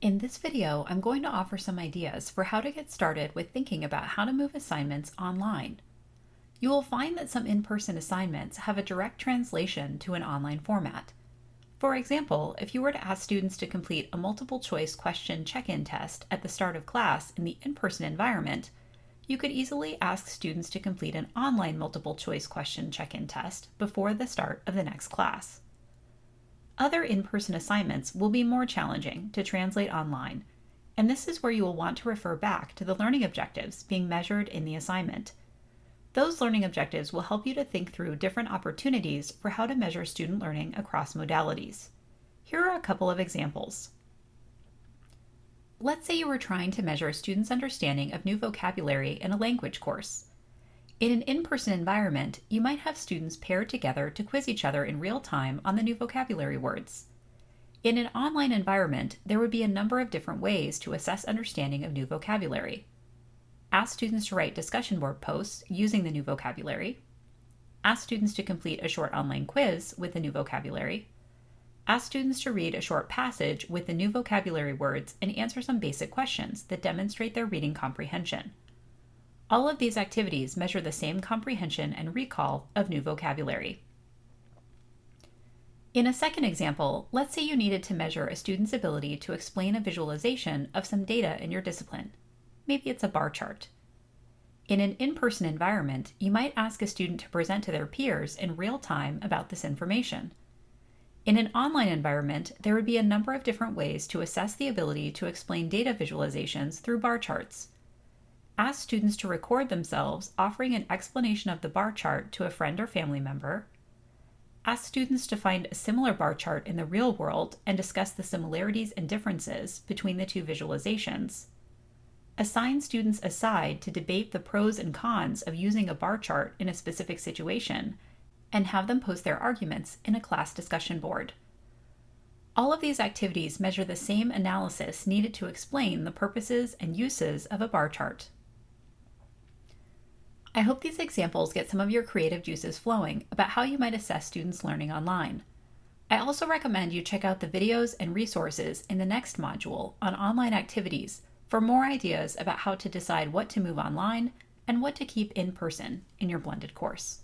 In this video, I'm going to offer some ideas for how to get started with thinking about how to move assignments online. You will find that some in-person assignments have a direct translation to an online format. For example, if you were to ask students to complete a multiple choice question check-in test at the start of class in the in-person environment, you could easily ask students to complete an online multiple choice question check-in test before the start of the next class. Other in-person assignments will be more challenging to translate online, and this is where you will want to refer back to the learning objectives being measured in the assignment. Those learning objectives will help you to think through different opportunities for how to measure student learning across modalities. Here are a couple of examples. Let's say you were trying to measure a student's understanding of new vocabulary in a language course. In an in-person environment, you might have students paired together to quiz each other in real time on the new vocabulary words. In an online environment, there would be a number of different ways to assess understanding of new vocabulary. Ask students to write discussion board posts using the new vocabulary. Ask students to complete a short online quiz with the new vocabulary. Ask students to read a short passage with the new vocabulary words and answer some basic questions that demonstrate their reading comprehension. All of these activities measure the same comprehension and recall of new vocabulary. In a second example, let's say you needed to measure a student's ability to explain a visualization of some data in your discipline. Maybe it's a bar chart. In an in-person environment, you might ask a student to present to their peers in real time about this information. In an online environment, there would be a number of different ways to assess the ability to explain data visualizations through bar charts. Ask students to record themselves offering an explanation of the bar chart to a friend or family member. Ask students to find a similar bar chart in the real world and discuss the similarities and differences between the two visualizations. Assign students aside to debate the pros and cons of using a bar chart in a specific situation, and have them post their arguments in a class discussion board. All of these activities measure the same analysis needed to explain the purposes and uses of a bar chart. I hope these examples get some of your creative juices flowing about how you might assess students' learning online. I also recommend you check out the videos and resources in the next module on online activities for more ideas about how to decide what to move online and what to keep in person in your blended course.